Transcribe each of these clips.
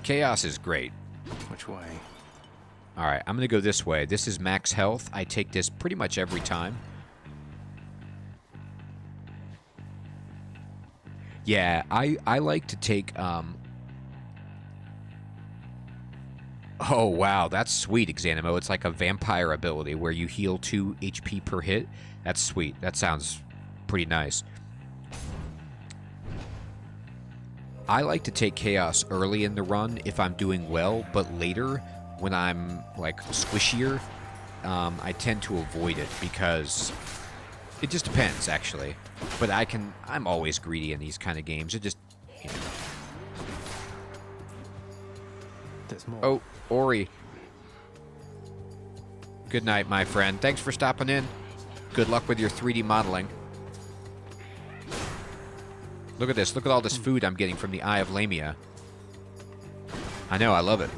Chaos is great. Which way? Alright, I'm going to go this way. This is max health. I take this pretty much every time. Yeah, I like to take... Oh, wow, that's sweet, Exanimo. It's like a vampire ability where you heal 2 HP per hit. That's sweet. That sounds pretty nice. I like to take Chaos early in the run if I'm doing well, but later, when I'm, like, squishier, I tend to avoid it because it just depends, actually. But I'm always greedy in these kind of games. It just, you know. There's more. Oh, Ori. Good night, my friend. Thanks for stopping in. Good luck with your 3D modeling. Look at this. Look at all this food I'm getting from the Eye of Lamia. I know, I love it.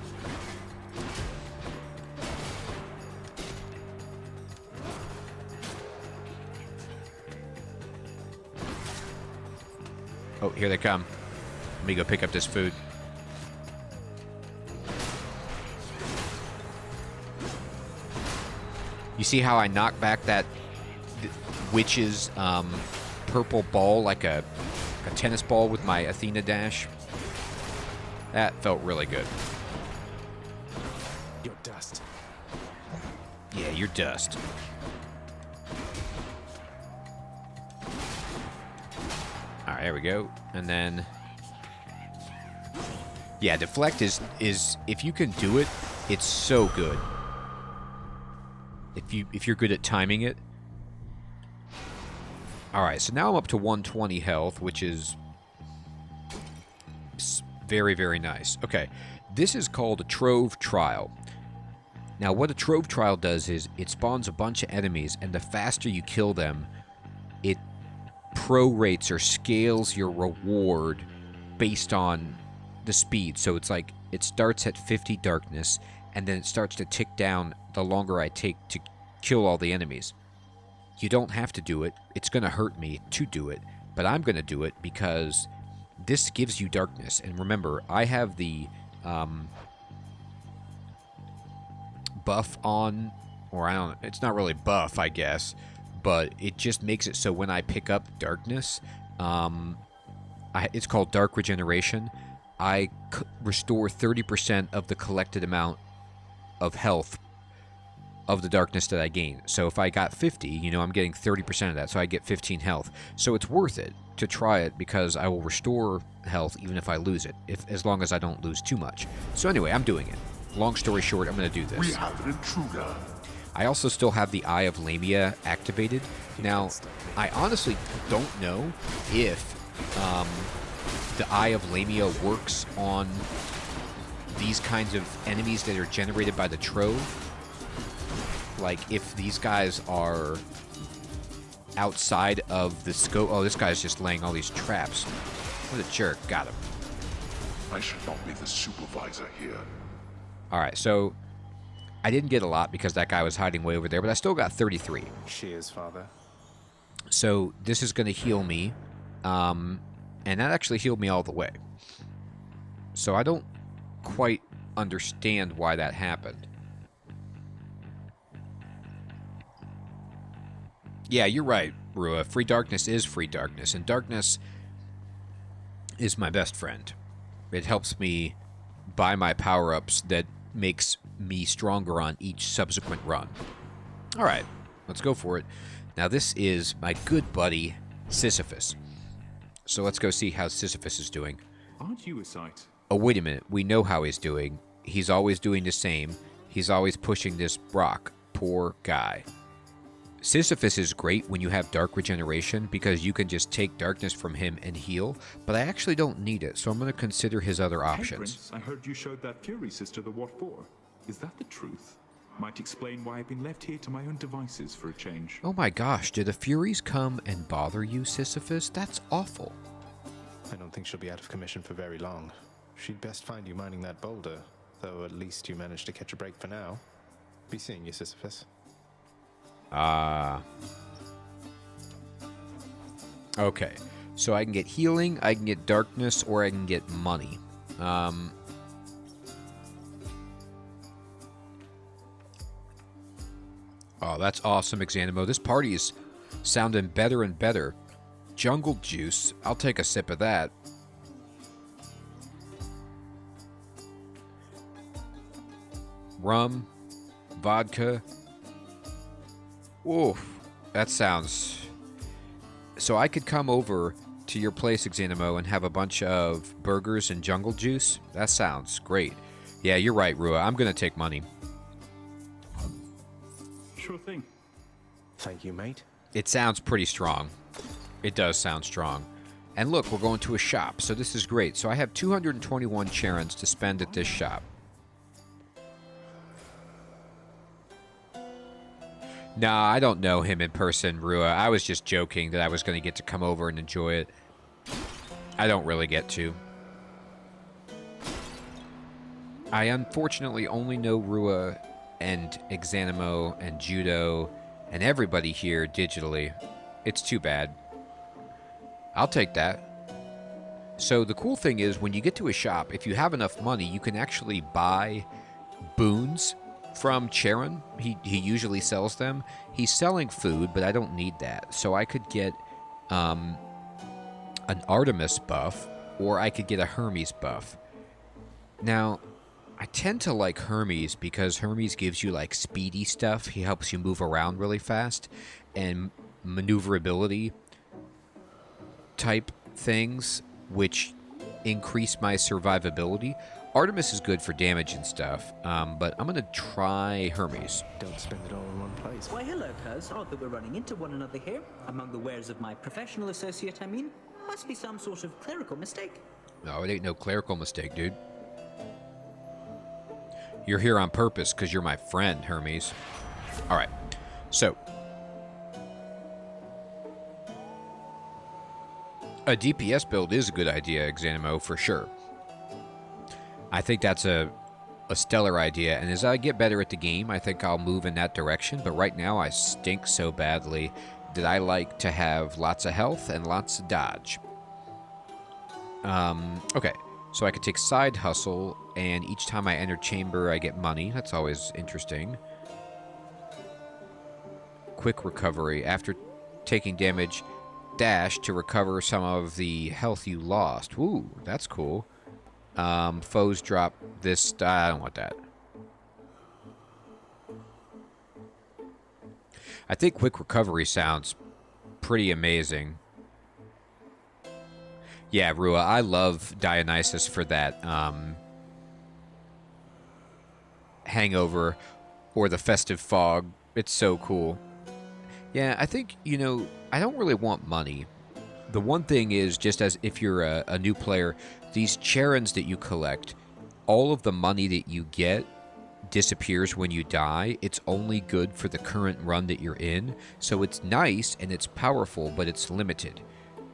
Oh, here they come. Let me go pick up this food. You see how I knock back that witch's purple ball like a tennis ball with my Athena dash? That felt really good. You're dust. Yeah, you're dust. Alright, there we go. And then... Yeah, deflect is if you can do it, it's so good. If you're good at timing it. Alright, so now I'm up to 120 health, which is very, very nice. Okay, this is called a Trove Trial. Now, what a Trove Trial does is it spawns a bunch of enemies, and the faster you kill them, it prorates or scales your reward based on the speed. So it's like it starts at 50 darkness, and then it starts to tick down the longer I take to kill all the enemies. You don't have to do it. It's going to hurt me to do it, but I'm going to do it because this gives you darkness. And remember, I have the buff on, or I don't, it's not really buff, I guess, but it just makes it so when I pick up darkness, it's called Dark Regeneration. I restore 30% of the collected amount of health of the darkness that I gain. So if I got 50, you know, I'm getting 30% of that, so I get 15 health. So it's worth it to try it because I will restore health even if I lose it, as long as I don't lose too much. So anyway, I'm doing it. Long story short, I'm going to do this. We have an intruder. I also still have the Eye of Lamia activated. Now, I honestly don't know if the Eye of Lamia works on these kinds of enemies that are generated by the Trove. Like, if these guys are outside of the scope... Oh, this guy's just laying all these traps. What a jerk. Got him. I should not be the supervisor here. Alright, so I didn't get a lot because that guy was hiding way over there, but I still got 33. She is, Father. So this is going to heal me, and that actually healed me all the way. So I don't quite understand why that happened. Yeah, you're right, Rua. Free darkness is free darkness, and darkness is my best friend. It helps me buy my power-ups that makes me stronger on each subsequent run. Alright, let's go for it. Now this is my good buddy, Sisyphus. So let's go see how Sisyphus is doing. Aren't you a sight? Oh, wait a minute. We know how he's doing. He's always doing the same. He's always pushing this rock. Poor guy. Sisyphus is great when you have Dark Regeneration because you can just take darkness from him and heal, but I actually don't need it, so I'm going to consider his other Hey, options. Prince, I heard you showed that Fury sister the what for. Is that the truth? Might explain why I've been left here to my own devices for a change. Oh my gosh, do the Furies come and bother you, Sisyphus? That's awful. I don't think she'll be out of commission for very long. She'd best find you mining that boulder, though at least you managed to catch a break for now. Be seeing you, Sisyphus. Okay, so I can get healing, I can get darkness, or I can get money. Oh, that's awesome, Exanimo. This party is sounding better and better. Jungle juice. I'll take a sip of that. Rum. Vodka. Oof. That sounds... So I could come over to your place, Exanimo, and have a bunch of burgers and jungle juice? That sounds great. Yeah, you're right, Rua. I'm going to take money. Sure thing. Thank you, mate. It sounds pretty strong. It does sound strong. And look, we're going to a shop, so this is great. So I have 221 charons to spend at this shop. Nah, I don't know him in person, Rua. I was just joking that I was going to get to come over and enjoy it. I don't really get to. I unfortunately only know Rua and Exanimo and Judo and everybody here digitally. It's too bad. I'll take that. So the cool thing is when you get to a shop, if you have enough money, you can actually buy boons from Charon. He usually sells them. He's selling food, but I don't need that. So I could get an Artemis buff, or I could get a Hermes buff. Now, I tend to like Hermes because Hermes gives you like speedy stuff. He helps you move around really fast, and maneuverability type things, which increase my survivability. Artemis is good for damage and stuff, but I'm going to try Hermes. Don't spend it all in one place. Why, hello, cuz. Odd that we're running into one another here. Among the wares of my professional associate, I mean. Must be some sort of clerical mistake. No, it ain't no clerical mistake, dude. You're here on purpose because you're my friend, Hermes. All right, so a DPS build is a good idea, Exanimo, for sure. I think that's a stellar idea, and as I get better at the game, I think I'll move in that direction, but right now I stink so badly that I like to have lots of health and lots of dodge. Okay, so I could take Side Hustle, and each time I enter chamber, I get money. That's always interesting. Quick Recovery. After taking damage, dash to recover some of the health you lost. Ooh, that's cool. Foes drop this. I don't want that. I think Quick Recovery sounds pretty amazing. Yeah, Rua, I love Dionysus for that hangover or the festive fog. It's so cool. Yeah, I think, you know, I don't really want money. The one thing is, just as if you're a new player, these charons that you collect, all of the money that you get disappears when you die. It's only good for the current run that you're in. So it's nice and it's powerful, but it's limited.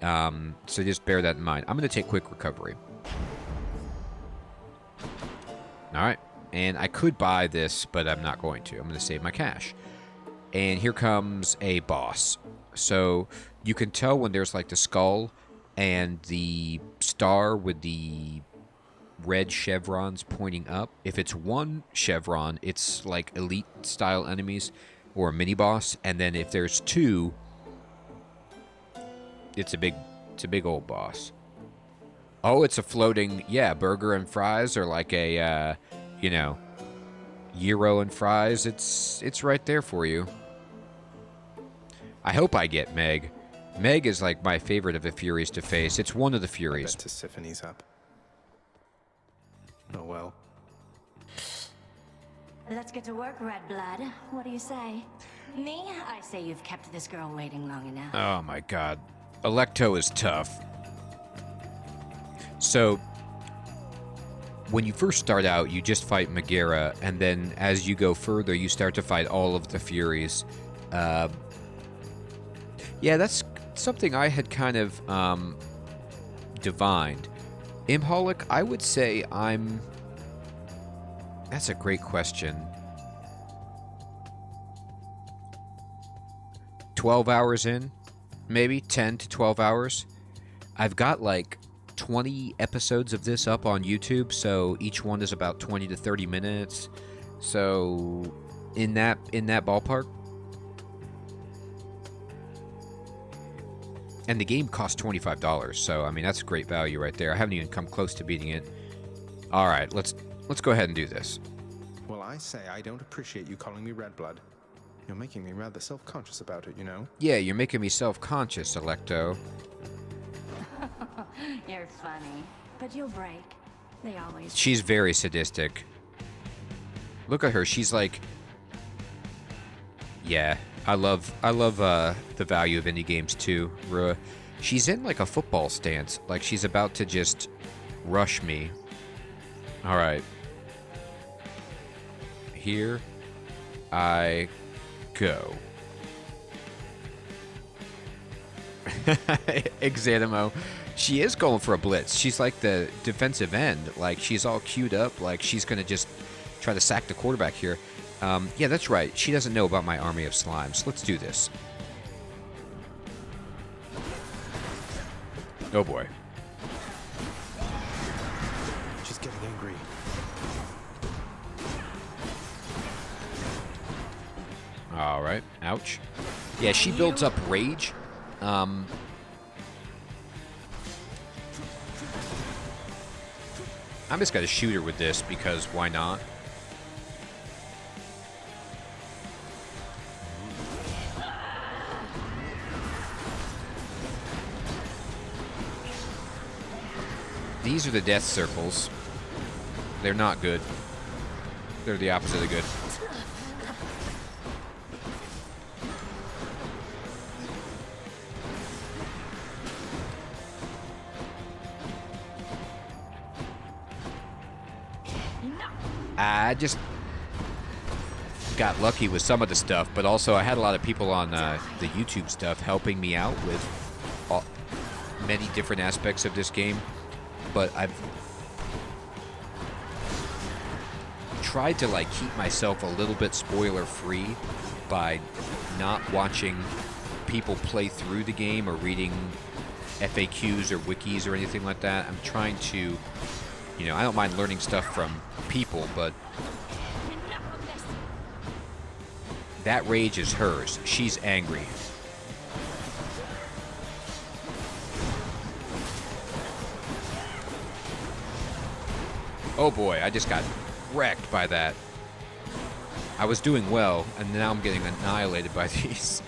So just bear that in mind. I'm going to take Quick Recovery. All right. And I could buy this, but I'm not going to. I'm going to save my cash. And here comes a boss. So you can tell when there's like the skull and the star with the red chevrons pointing up. If it's one chevron, it's like elite style enemies or a mini boss. And then if there's two, it's a big old boss. Oh, it's a floating, yeah, burger and fries, or like a, you know, gyro and fries. It's right there for you. I hope I get Meg. Meg is like my favorite of the Furies to face. It's one of the Furies. To Sisyphus up. Oh well. Let's get to work, Red Blood. What do you say? Me? I say you've kept this girl waiting long enough. Oh my god. Electo is tough. So, when you first start out, you just fight Megara, and then as you go further, you start to fight all of the Furies. Yeah, that's something I had kind of divined. Imholic, I would say I'm... That's a great question. 12 hours in? Maybe 10 to 12 hours. I've got like 20 episodes of this up on YouTube, so each one is about 20 to 30 minutes. So in that ballpark. And the game costs $25, so I mean that's great value right there. I haven't even come close to beating it. All right, let's go ahead and do this. Well, I say I don't appreciate you calling me Red Blood. You're making me rather self-conscious about it, you know? Yeah, you're making me self-conscious, Electo. You're funny. But you'll break. They always She's very sadistic. Look at her. She's like, yeah. I love the value of indie games too. Ruh. She's in like a football stance, like she's about to just rush me. All right. Here I go. Exanimo. She is going for a blitz. She's like the defensive end. Like she's all queued up. Like she's gonna just try to sack the quarterback here. Yeah, that's right. She doesn't know about my army of slimes. Let's do this. Oh boy. She's getting angry. All right. Ouch. Yeah, she builds up rage. I'm just gonna shoot her with this because why not? These are the death circles. They're not good. They're the opposite of good. I just got lucky with some of the stuff, but also I had a lot of people on the YouTube stuff helping me out with many different aspects of this game. But I've tried to like keep myself a little bit spoiler free by not watching people play through the game or reading FAQs or wikis or anything like that. I'm trying to, you know, I don't mind learning stuff from people, but that rage is hers. She's angry. Oh boy, I just got wrecked by that. I was doing well, and now I'm getting annihilated by these.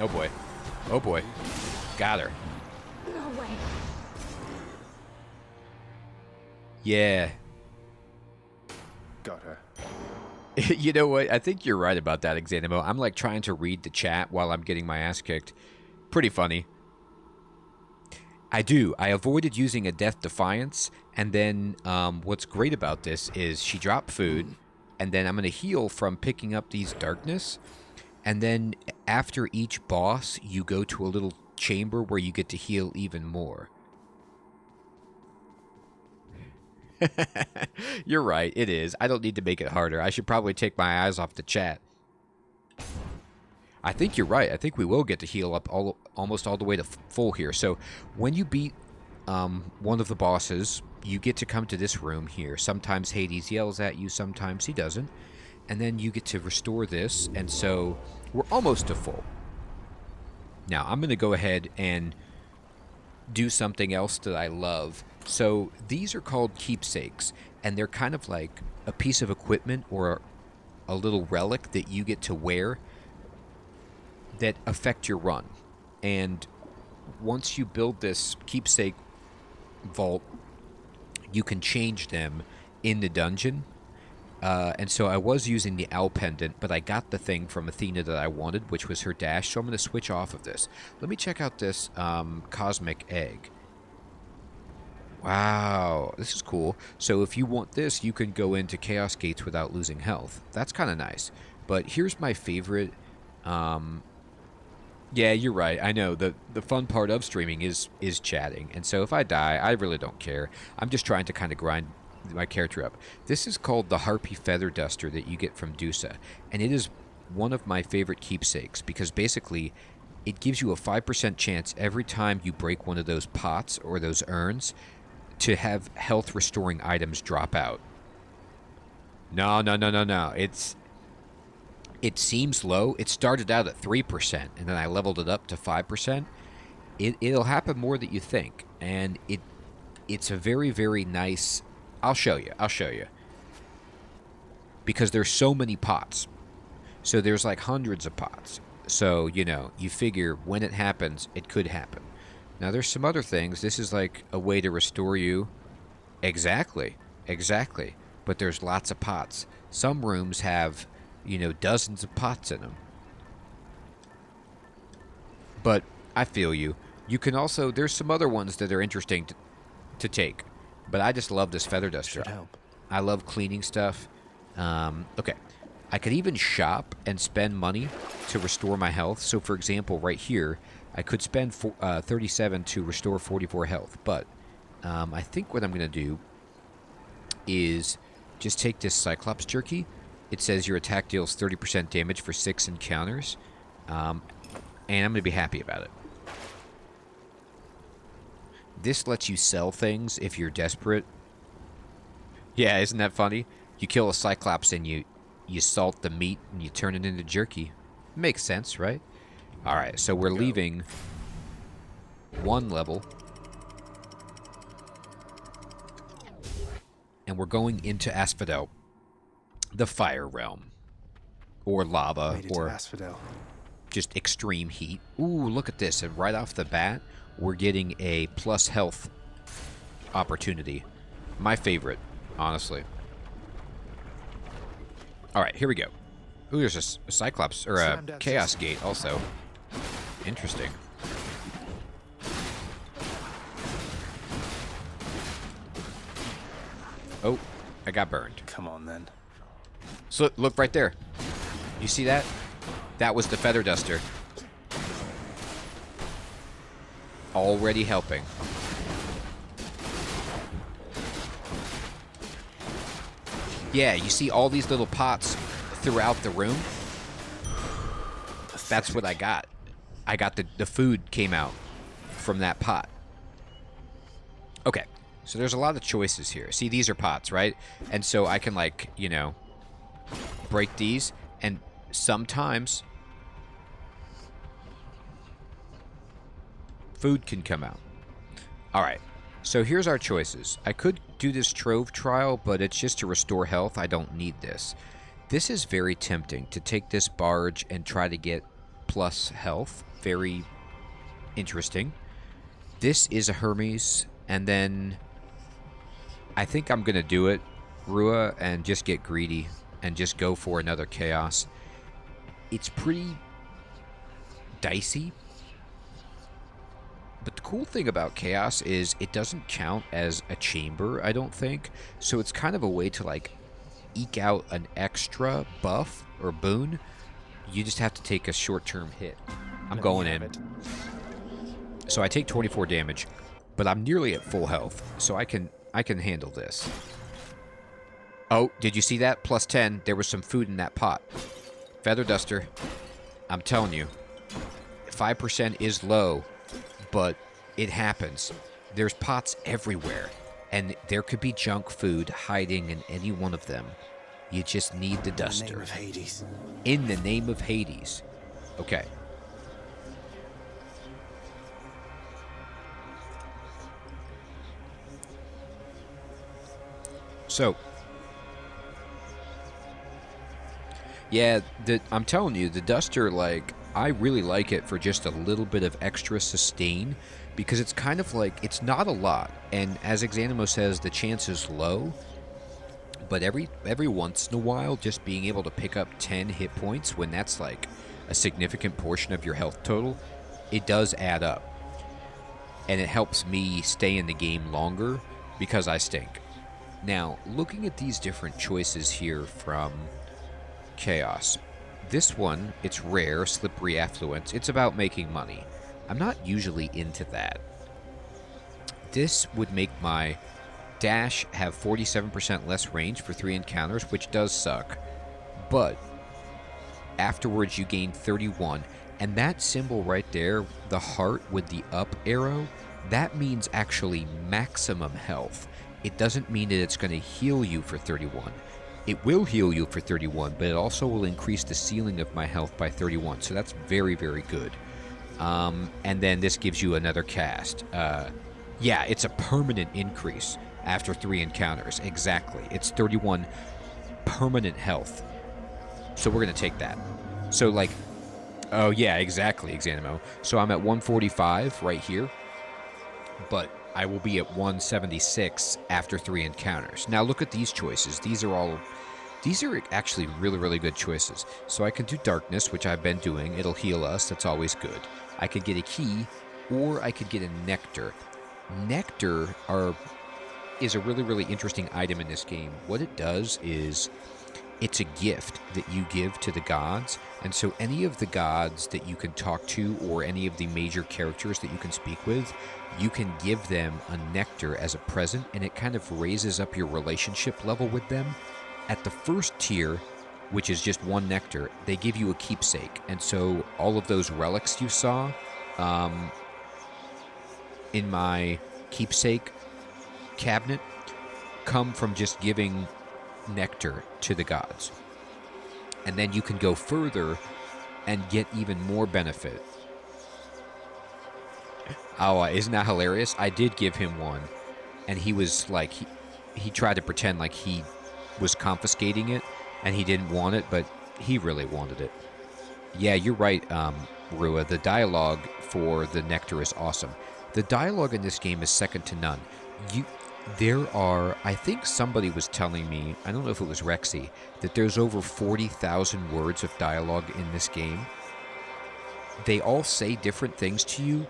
Oh boy. Oh boy. Got her. No way. Yeah. Got her. You know what? I think you're right about that, Exanimo. I'm like trying to read the chat while I'm getting my ass kicked. Pretty funny. I do. I avoided using a Death Defiance, and then what's great about this is she dropped food, and then I'm going to heal from picking up these darkness, and then after each boss, you go to a little chamber where you get to heal even more. You're right, it is. I don't need to make it harder. I should probably take my eyes off the chat. I think you're right. I think we will get to heal up almost all the way to full here. So when you beat one of the bosses, you get to come to this room here. Sometimes Hades yells at you, sometimes he doesn't. And then you get to restore this, and so we're almost to full. Now, I'm going to go ahead and do something else that I love. So these are called keepsakes, and they're kind of like a piece of equipment or a little relic that you get to wear that affect your run. And once you build this keepsake vault, you can change them in the dungeon. And so I was using the owl pendant, but I got the thing from Athena that I wanted, which was her dash, so I'm going to switch off of this. Let me check out this cosmic egg. Wow, this is cool. So if you want this, you can go into Chaos Gates without losing health. That's kind of nice. But here's my favorite. Yeah, you're right. I know. The fun part of streaming is chatting. And so if I die, I really don't care. I'm just trying to kind of grind my character up. This is called the Harpy Feather Duster that you get from Dusa. And it is one of my favorite keepsakes because basically it gives you a 5% chance every time you break one of those pots or those urns to have health restoring items drop out. No. It seems low. It started out at 3%, and then I leveled it up to 5%. It'll happen more than you think, and it's a very, very nice... I'll show you. Because there's so many pots. So there's like hundreds of pots. So, you know, you figure when it happens, it could happen. Now, there's some other things. This is like a way to restore you. Exactly. But there's lots of pots. Some rooms have, you know, dozens of pots in them. But I feel you. You can also... There's some other ones that are interesting to take. But I just love this feather duster. Should help. I love cleaning stuff. Okay. I could even shop and spend money to restore my health. So, for example, right here, I could spend 37 to restore 44 health. But I think what I'm going to do is just take this Cyclops Jerky. It says your attack deals 30% damage for 6 encounters. And I'm going to be happy about it. This lets you sell things if you're desperate. Yeah, isn't that funny? You kill a Cyclops and you salt the meat and you turn it into jerky. Makes sense, right? Alright, so we're leaving one level. And we're going into Asphodel, the fire realm. Or lava, Made it or to Asphodel. just extreme heat. Ooh, look at this. And right off the bat, we're getting a plus health opportunity. My favorite, honestly. Alright, here we go. Ooh, there's a Cyclops, or a Chaos Gate also. Interesting. Oh, I got burned. Come on, then. So look right there. You see that? That was the feather duster. Already helping. Yeah, you see all these little pots throughout the room? That's what I got. I got the food came out from that pot. Okay, so there's a lot of choices here. See, these are pots, right? And so I can, like, you know, break these, and sometimes food can come out. Alright, so here's our choices. I could do this Trove Trial, but it's just to restore health. I don't need this. This is very tempting to take this barge and try to get plus health. Very interesting. This is a Hermes, and then I think I'm going to do it, Rua, and just get greedy and just go for another Chaos. It's pretty dicey. But the cool thing about Chaos is it doesn't count as a chamber, I don't think. So it's kind of a way to, like, eke out an extra buff or boon. You just have to take a short-term hit. I'm going in. So I take 24 damage, but I'm nearly at full health, so I can handle this. Oh, did you see that? Plus 10. There was some food in that pot. Feather duster. I'm telling you, 5% is low, but it happens. There's pots everywhere, and there could be junk food hiding in any one of them. You just need the duster. In the name of Hades. In the name of Hades. Okay. So, yeah, I'm telling you, the duster, like, I really like it for just a little bit of extra sustain, because it's kind of like, it's not a lot, and as Exanimo says, the chance is low, but every once in a while, just being able to pick up 10 hit points when that's like a significant portion of your health total, it does add up. And it helps me stay in the game longer because I stink. Now, looking at these different choices here from Chaos, this one, it's rare, Slippery Affluence. It's about making money. I'm not usually into that. This would make my dash have 47% less range for 3 encounters, which does suck. But afterwards you gain 31, and that symbol right there, the heart with the up arrow, that means actually maximum health. It doesn't mean that it's going to heal you for 31. It will heal you for 31, but it also will increase the ceiling of my health by 31. So that's very, very good. And then this gives you another cast. Yeah, it's a permanent increase after 3 encounters. Exactly. It's 31 permanent health. So we're going to take that. So, like, oh, yeah, exactly, Exanimo. So I'm at 145 right here, but I will be at 176 after 3 encounters. Now, look at these choices. These are actually really, really good choices. So I can do Darkness, which I've been doing. It'll heal us. That's always good. I could get a key, or I could get a Nectar. Nectar is a really, really interesting item in this game. What it does is it's a gift that you give to the gods, and so any of the gods that you can talk to or any of the major characters that you can speak with, you can give them a nectar as a present, and it kind of raises up your relationship level with them. At the first tier, which is just 1 nectar, they give you a keepsake, and so all of those relics you saw in my keepsake cabinet come from just giving nectar to the gods. And then you can go further and get even more benefit. Oh, isn't that hilarious? I did give him one, and he was like, he tried to pretend like he was confiscating it, and he didn't want it, but he really wanted it. Yeah, you're right, Rua. The dialogue for the nectar is awesome. The dialogue in this game is second to none. There are, I think somebody was telling me, I don't know if it was Rexy, that there's over 40,000 words of dialogue in this game. They all say different things to you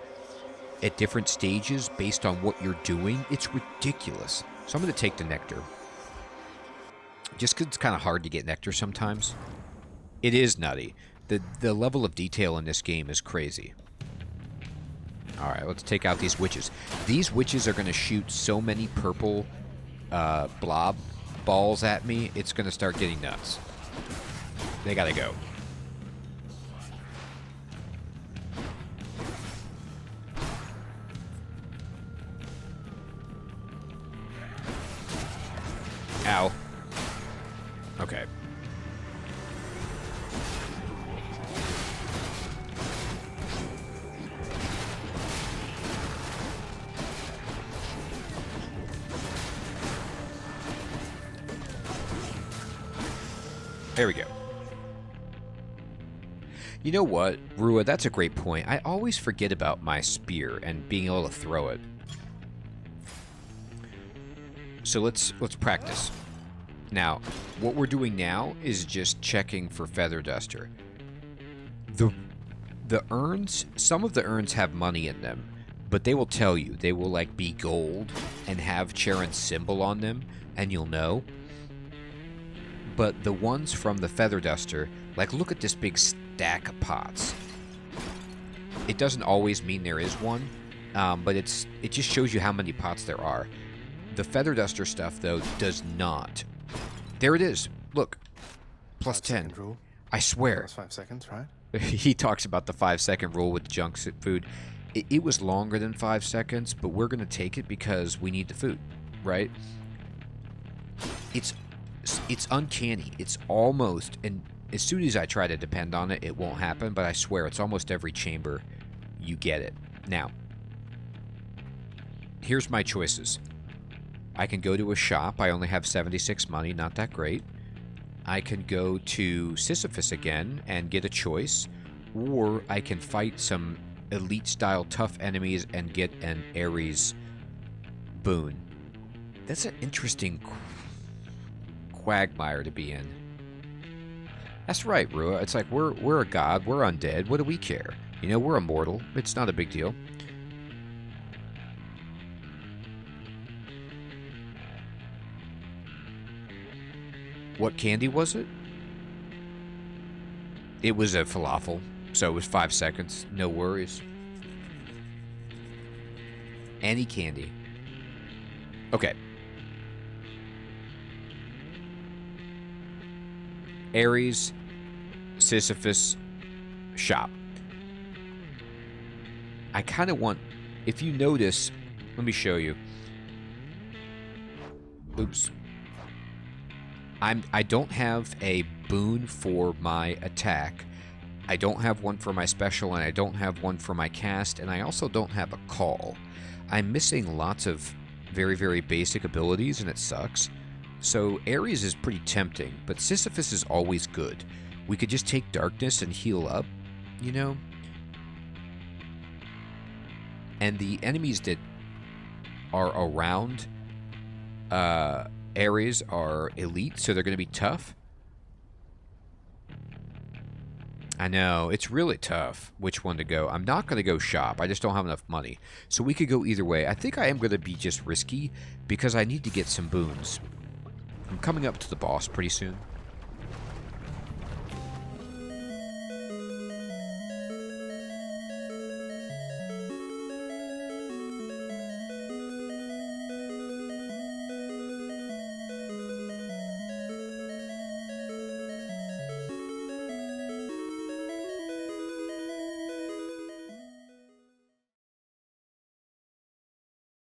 at different stages based on what you're doing. It's ridiculous. So I'm going to take the nectar. Just because it's kind of hard to get nectar sometimes. It is nutty. The level of detail in this game is crazy. Alright, let's take out these witches. These witches are going to shoot so many purple blob balls at me, it's going to start getting nuts. They gotta go. Ow. Okay. There we go. You know what, Rua, that's a great point. I always forget about my spear and being able to throw it. So let's practice. Now, what we're doing now is just checking for Feather Duster. The urns, some of the urns have money in them, but they will tell you. They will like be gold and have Charon's symbol on them, and you'll know. But the ones from the Feather Duster, like look at this big stack of pots. It doesn't always mean there is one, but it just shows you how many pots there are. The Feather Duster stuff, though, does not. There it is. Look. Plus 10. Rule. I swear. Plus 5 seconds, right? He talks about the 5-second rule with junk food. It was longer than 5 seconds, but we're going to take it because we need the food, right? It's uncanny. It's almost, and as soon as I try to depend on it, it won't happen, but I swear it's almost every chamber you get it. Now, here's my choices. I can go to a shop. I only have 76 money, not that great. I can go to Sisyphus again and get a choice, or I can fight some elite-style tough enemies and get an Ares boon. That's an interesting quagmire to be in. That's right, Rua. It's like we're a god, we're undead. What do we care? You know, we're immortal. It's not a big deal. What candy was it? It was a falafel, so it was 5 seconds. No worries. Any candy. Okay. Ares, Sisyphus, shop. I kind of want if you notice, let me show you. Oops. I don't have a boon for my attack. I don't have one for my special, and I don't have one for my cast, and I also don't have a call. I'm missing lots of very, very basic abilities, and it sucks. So Ares is pretty tempting, but Sisyphus is always good. We could just take darkness and heal up, you know? And the enemies that are around Ares are elite, so they're going to be tough. I know, it's really tough which one to go. I'm not going to go shop. I just don't have enough money. So we could go either way. I think I am going to be just risky because I need to get some boons. I'm coming up to the boss pretty soon.